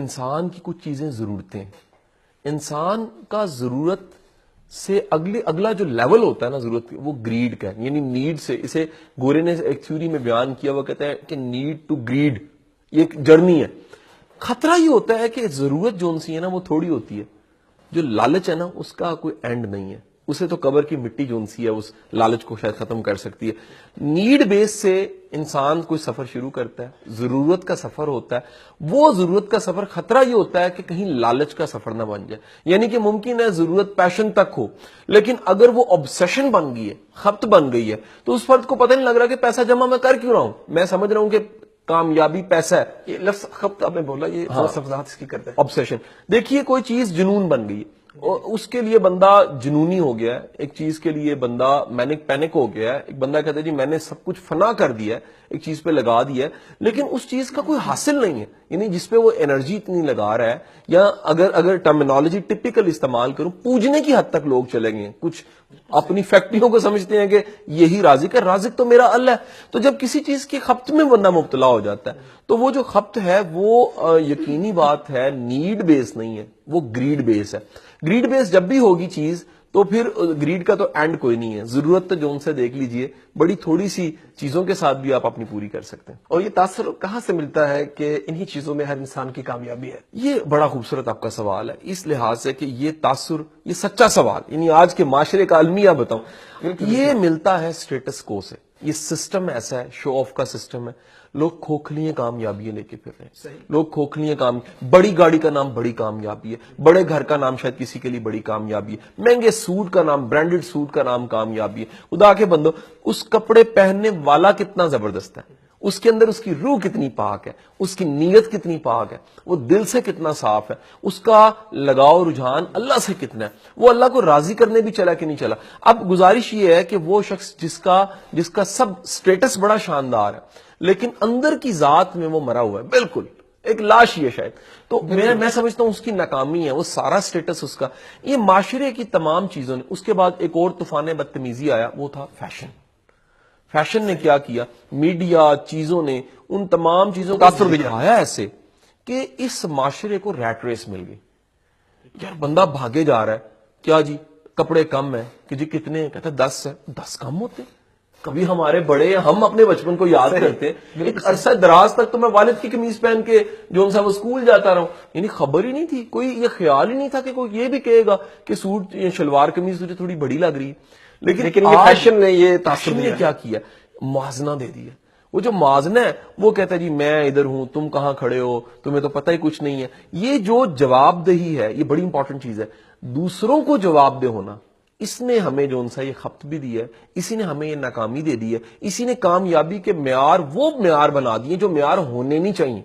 انسان کی کچھ چیزیں ضرورتیں ہیں. انسان کا ضرورت سے اگلا جو لیول ہوتا ہے نا ضرورت کی، وہ گریڈ کا ہے، یعنی نیڈ سے. اسے گورے نے ایک تھیوری میں بیان کیا، وہ کہتے ہیں کہ نیڈ ٹو گریڈ یہ ایک جرنی ہے. خطرہ یہ ہوتا ہے کہ ضرورت جو سی ہے نا وہ تھوڑی ہوتی ہے، جو لالچ ہے نا اس کا کوئی اینڈ نہیں ہے. اسے تو قبر کی مٹی جو سی ہے اس لالچ کو شاید ختم کر سکتی ہے. نیڈ بیس سے انسان کوئی سفر شروع کرتا ہے، ضرورت کا سفر ہوتا ہے. وہ ضرورت کا سفر خطرہ یہ ہوتا ہے کہ کہیں لالچ کا سفر نہ بن جائے. یعنی کہ ممکن ہے ضرورت پیشن تک ہو، لیکن اگر وہ obsession بن گئی ہے، خپت بن گئی ہے، تو اس فرد کو پتہ نہیں لگ رہا کہ پیسہ جمع میں کر کیوں رہا ہوں. میں سمجھ رہا ہوں کہ کامیابی پیسہ ہے. یہ لفظ خپت آپ نے بولا، یہ وضاحت اس کی کرتے ہیں. obsession. دیکھیے کوئی چیز جنون بن گئی ہے، اس کے لیے بندہ جنونی ہو گیا ہے. ایک چیز کے لیے بندہ پینک ہو گیا ہے. ایک بندہ کہتا ہے جی میں نے سب کچھ فنا کر دیا ہے، ایک چیز پہ لگا دیا ہے، لیکن اس چیز کا کوئی حاصل نہیں ہے. یعنی جس پہ وہ انرجی اتنی لگا رہا ہے، یا اگر ٹرمینالوجی ٹپیکل استعمال کروں، پوجنے کی حد تک لوگ چلے گئے. کچھ اپنی فیکٹریوں کو سمجھتے ہیں کہ یہی رازق ہے، رازق تو میرا اللہ ہے. تو جب کسی چیز کی خپت میں بندہ مبتلا ہو جاتا ہے، تو وہ جو خپت ہے وہ یقینی بات ہے نیڈ بیس نہیں ہے، وہ گریڈ بیس ہے. گریڈ بیس جب بھی ہوگی چیز تو پھر گریڈ کا تو اینڈ کوئی نہیں ہے. ضرورت تو جو ان سے دیکھ لیجئے، بڑی تھوڑی سی چیزوں کے ساتھ بھی آپ اپنی پوری کر سکتے ہیں. اور یہ تاثر کہاں سے ملتا ہے کہ انہی چیزوں میں ہر انسان کی کامیابی ہے؟ یہ بڑا خوبصورت آپ کا سوال ہے، اس لحاظ سے کہ یہ تاثر، یہ سچا سوال، یعنی آج کے معاشرے کا المیہ بتاؤں، یہ ملتا ہے سٹیٹس کو سے. یہ سسٹم ایسا ہے، شو آف کا سسٹم ہے. لوگ کھوکھلی کامیابیاں لے کے پھر رہے ہیں. لوگ کھوکھلی بڑی گاڑی کا نام بڑی کامیابی ہے، بڑے گھر کا نام شاید کسی کے لیے بڑی کامیابی ہے، مہنگے سوٹ کا نام، برانڈڈ سوٹ کا نام کامیابی ہے. خدا کے بندو، اس کپڑے پہننے والا کتنا زبردست ہے، اس کے اندر اس کی روح کتنی پاک ہے، اس کی نیت کتنی پاک ہے، وہ دل سے کتنا صاف ہے، اس کا لگاؤ رجحان اللہ سے کتنا ہے، وہ اللہ کو راضی کرنے بھی چلا کہ نہیں چلا. اب گزارش یہ ہے کہ وہ شخص جس کا سب سٹیٹس بڑا شاندار ہے، لیکن اندر کی ذات میں وہ مرا ہوا ہے، بالکل ایک لاش ہی ہے شاید، تو میں سمجھتا ہوں اس کی ناکامی ہے، وہ سارا سٹیٹس اس کا. یہ معاشرے کی تمام چیزوں نے. اس کے بعد ایک اور طوفان بدتمیزی آیا، وہ تھا فیشن. فیشن نے کیا کیا، میڈیا چیزوں نے ان تمام چیزوں کو تاثر دکھایا ایسے کہ اس معاشرے کو ریٹ ریس مل گئی. یار بندہ بھاگے جا رہا ہے، کیا جی کپڑے کم ہیں، کہ جی کتنے ہیں، کہتا ہے 10 ہے. 10 کم ہوتے؟ کبھی ہمارے بڑے، ہم اپنے بچپن کو یاد کرتے ہیں، ایک عرصہ دراز تک تو میں والد کی قمیض پہن کے جو وہ اسکول جاتا رہا ہوں، یعنی خبر ہی نہیں تھی، کوئی یہ خیال ہی نہیں تھا کہ کوئی یہ بھی کہے گا کہ سوٹ شلوار قمیض تجھے تھوڑی بڑی لگ رہی ہے. لیکن یہ فیشن نے یہ تاثر نے کیا کیا، موازنہ دے دیا. وہ جو موازنہ ہے وہ کہتا ہے جی میں ادھر ہوں، تم کہاں کھڑے ہو، تمہیں تو پتہ ہی کچھ نہیں ہے. یہ جو جواب دہی ہے، یہ بڑی امپورٹنٹ چیز ہے. دوسروں کو جواب دہ ہونا، اس نے ہمیں جو ان سا یہ خپت بھی دی ہے، اسی نے ہمیں یہ ناکامی دے دی ہے، اسی نے کامیابی کے معیار وہ معیار بنا دیے جو معیار ہونے نہیں چاہیے.